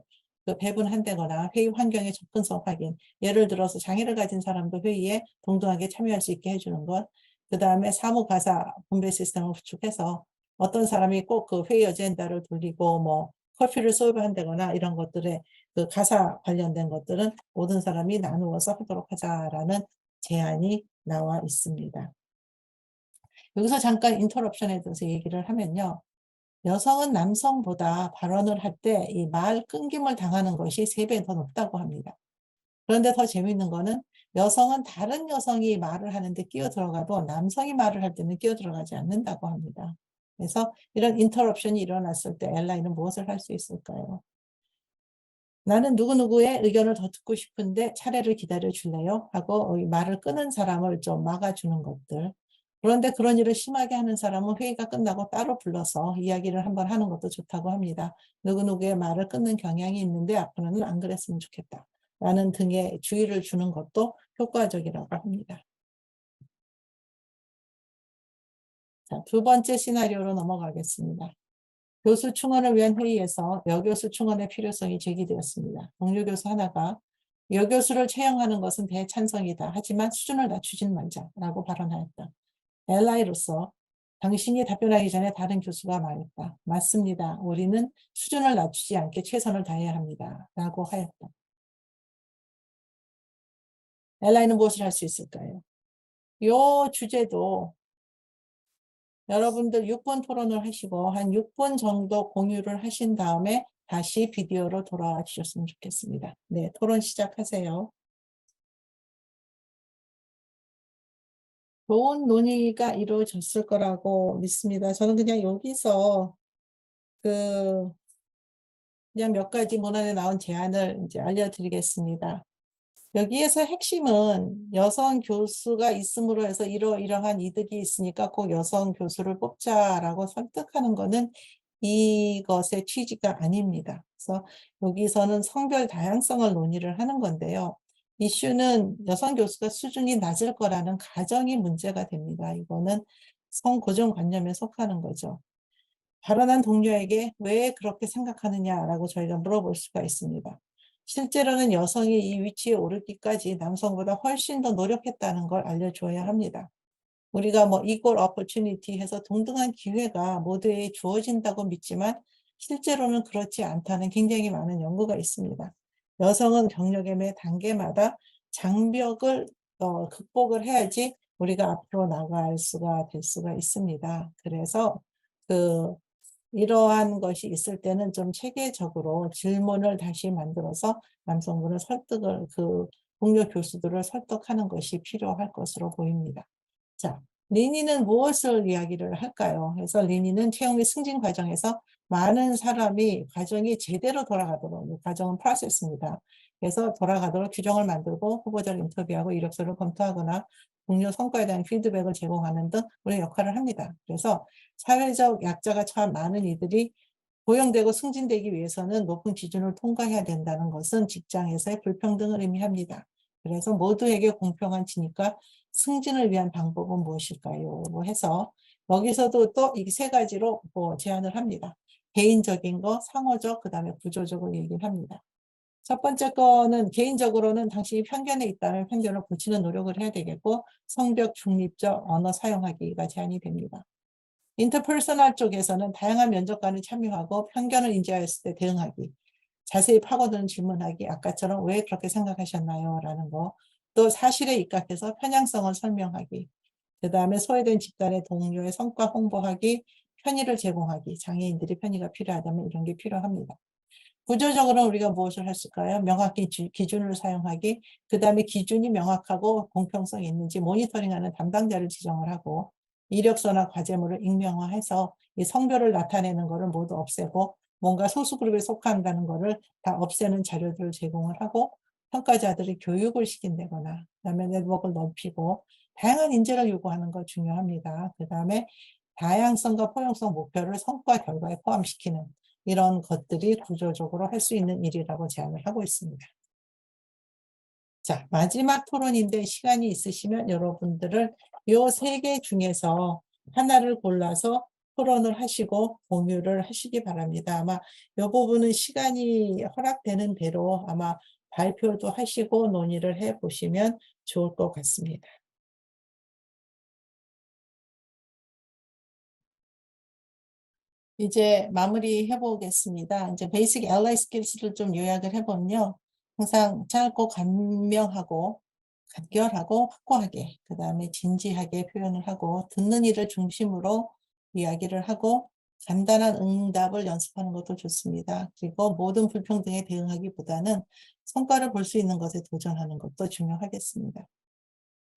배분한다거나 회의 환경의 접근성 확인 예를 들어서 장애를 가진 사람도 회의에 동등하게 참여할 수 있게 해주는 것 그 다음에 사무가사 분배 시스템을 구축해서 어떤 사람이 꼭 그 회의 어젠다를 돌리고 뭐 커피를 서브한다거나 이런 것들에 그 가사 관련된 것들은 모든 사람이 나누어서 하도록 하자라는 제안이 나와 있습니다. 여기서 잠깐 인터럽션에 대해서 얘기를 하면요. 여성은 남성보다 발언을 할 때 이 말 끊김을 당하는 것이 3배 더 높다고 합니다. 그런데 더 재밌는 거는 여성은 다른 여성이 말을 하는데 끼어들어가도 남성이 말을 할 때는 끼어들어가지 않는다고 합니다. 그래서 이런 인터럽션이 일어났을 때 엘라이는 무엇을 할 수 있을까요? 나는 누구누구의 의견을 더 듣고 싶은데 차례를 기다려 줄래요? 하고 말을 끊은 사람을 좀 막아주는 것들. 그런데 그런 일을 심하게 하는 사람은 회의가 끝나고 따로 불러서 이야기를 한번 하는 것도 좋다고 합니다. 누구누구의 말을 끊는 경향이 있는데 앞으로는 안 그랬으면 좋겠다. 라는 등의 주의를 주는 것도 효과적이라고 합니다. 자, 두 번째 시나리오로 넘어가겠습니다. 교수 충원을 위한 회의에서 여교수 충원의 필요성이 제기되었습니다. 동료 교수 하나가 여교수를 채용하는 것은 대찬성이다. 하지만 수준을 낮추진 말자라고 발언하였다. 엘라이로서 당신이 답변하기 전에 다른 교수가 말했다. 맞습니다. 우리는 수준을 낮추지 않게 최선을 다해야 합니다. 라고 하였다. 엘라이는 무엇을 할 수 있을까요? 이 주제도 여러분들 6분 토론을 하시고 한 6분 정도 공유를 하신 다음에 다시 비디오로 돌아와 주셨으면 좋겠습니다. 네, 토론 시작하세요. 좋은 논의가 이루어졌을 거라고 믿습니다. 저는 그냥 여기서 그냥 몇 가지 문안에 나온 제안을 이제 알려드리겠습니다. 여기에서 핵심은 여성 교수가 있음으로 해서 이러이러한 이득이 있으니까 꼭 여성 교수를 뽑자라고 설득하는 것은 이것의 취지가 아닙니다. 그래서 여기서는 성별 다양성을 논의를 하는 건데요. 이슈는 여성 교수가 수준이 낮을 거라는 가정이 문제가 됩니다. 이거는 성고정관념에 속하는 거죠. 발언한 동료에게 왜 그렇게 생각하느냐라고 저희가 물어볼 수가 있습니다. 실제로는 여성이 이 위치에 오르기까지 남성보다 훨씬 더 노력했다는 걸 알려줘야 합니다. 우리가 뭐 equal opportunity 해서 동등한 기회가 모두에게 주어진다고 믿지만 실제로는 그렇지 않다는 굉장히 많은 연구가 있습니다. 여성은 경력의 매 단계마다 장벽을 극복을 해야지 우리가 앞으로 나갈 수가 될 수가 있습니다. 그래서 이러한 것이 있을 때는 좀 체계적으로 질문을 다시 만들어서 남성분을 동료 교수들을 설득하는 것이 필요할 것으로 보입니다. 자, 리니는 무엇을 이야기를 할까요? 그래서 리니는 채용 및 승진 과정에서 많은 사람이 과정이 제대로 돌아가도록, 이 과정은 프로세스입니다. 그래서 돌아가도록 규정을 만들고 후보자를 인터뷰하고 이력서를 검토하거나 동료 성과에 대한 피드백을 제공하는 등 우리 역할을 합니다. 그래서 사회적 약자가 처한 많은 이들이 고용되고 승진되기 위해서는 높은 기준을 통과해야 된다는 것은 직장에서의 불평등을 의미합니다. 그래서 모두에게 공평한 지니까 승진을 위한 방법은 무엇일까요? 해서 여기서도 또 이 3가지로 제안을 합니다. 개인적인 거, 상호적, 그 다음에 구조적으로 얘기를 합니다. 첫 번째 거는 개인적으로는 당신이 편견에 있다면 편견을 고치는 노력을 해야 되겠고 성벽 중립적 언어 사용하기가 제한이 됩니다. 인터퍼스널 쪽에서는 다양한 면접관을 참여하고 편견을 인지하였을 때 대응하기, 자세히 파고드는 질문하기, 아까처럼 왜 그렇게 생각하셨나요? 라는 거, 또 사실에 입각해서 편향성을 설명하기, 그 다음에 소외된 집단의 동료의 성과 홍보하기, 편의를 제공하기, 장애인들이 편의가 필요하다면 이런 게 필요합니다. 구조적으로 우리가 무엇을 했을까요? 명확히 기준을 사용하기, 그 다음에 기준이 명확하고 공평성이 있는지 모니터링하는 담당자를 지정을 하고 이력서나 과제물을 익명화해서 이 성별을 나타내는 것을 모두 없애고 뭔가 소수그룹에 속한다는 것을 다 없애는 자료들을 제공을 하고 평가자들이 교육을 시킨다거나 그다음에 네트워크를 넓히고 다양한 인재를 요구하는 거 중요합니다. 그 다음에 다양성과 포용성 목표를 성과 결과에 포함시키는 이런 것들이 구조적으로 할 수 있는 일이라고 제안을 하고 있습니다. 자, 마지막 토론인데 시간이 있으시면 여러분들은 이 3개 중에서 하나를 골라서 토론을 하시고 공유를 하시기 바랍니다. 아마 이 부분은 시간이 허락되는 대로 아마 발표도 하시고 논의를 해보시면 좋을 것 같습니다. 이제 마무리해 보겠습니다. 이제 베이직 LI 스킬스를 좀 요약을 해보면요. 항상 짧고 간명하고 간결하고 확고하게, 그다음에 진지하게 표현을 하고, 듣는 이를 중심으로 이야기를 하고, 간단한 응답을 연습하는 것도 좋습니다. 그리고 모든 불평등에 대응하기보다는 성과를 볼 수 있는 것에 도전하는 것도 중요하겠습니다.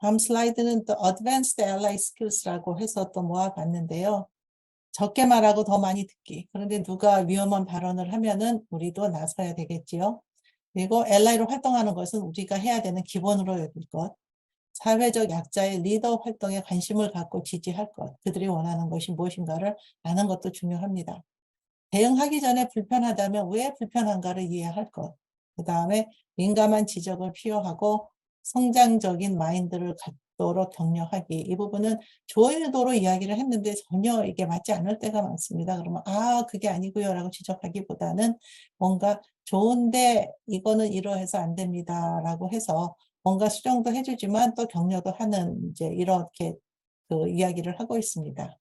다음 슬라이드는 또 Advanced LI Skills라고 해서 또 모아봤는데요. 적게 말하고 더 많이 듣기. 그런데 누가 위험한 발언을 하면은 우리도 나서야 되겠지요. 그리고 LI로 활동하는 것은 우리가 해야 되는 기본으로 여길 것. 사회적 약자의 리더 활동에 관심을 갖고 지지할 것. 그들이 원하는 것이 무엇인가를 아는 것도 중요합니다. 대응하기 전에 불편하다면 왜 불편한가를 이해할 것. 그다음에 민감한 지적을 피하고 성장적인 마인드를 갖도록 격려하기. 이 부분은 좋은 의도로 이야기를 했는데 전혀 이게 맞지 않을 때가 많습니다. 그러면 그게 아니고요 라고 지적하기보다는 뭔가 좋은데 이거는 이러해서 안 됩니다 라고 해서 뭔가 수정도 해주지만 또 격려도 하는 이제 이렇게 그 이야기를 하고 있습니다.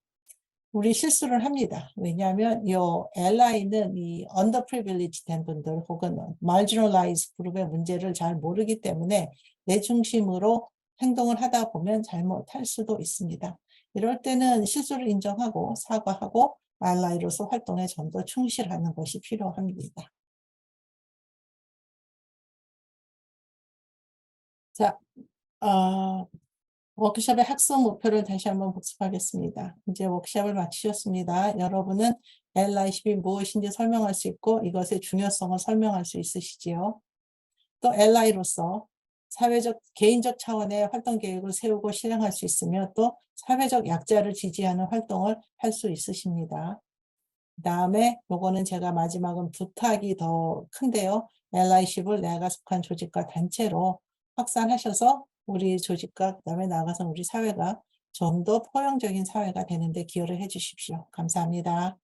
우리 실수를 합니다. 왜냐하면 이 LI는 이 underprivileged 된 분들 혹은 marginalized 그룹의 문제를 잘 모르기 때문에 내 중심으로 행동을 하다 보면 잘못할 수도 있습니다. 이럴 때는 실수를 인정하고 사과하고 LI로서 활동에 좀 더 충실하는 것이 필요합니다. 자, 워크숍의 학습 목표를 다시 한번 복습하겠습니다. 이제 워크숍을 마치셨습니다. 여러분은 LIC이 무엇인지 설명할 수 있고 이것의 중요성을 설명할 수 있으시지요. 또 LI로서 사회적, 개인적 차원의 활동 계획을 세우고 실행할 수 있으며 또 사회적 약자를 지지하는 활동을 할 수 있으십니다. 그다음에 요거는 제가 마지막은 부탁이 더 큰데요. LI십을 내가 속한 조직과 단체로 확산하셔서 우리 조직과 그다음에 나아가서 우리 사회가 좀 더 포용적인 사회가 되는 데 기여를 해 주십시오. 감사합니다.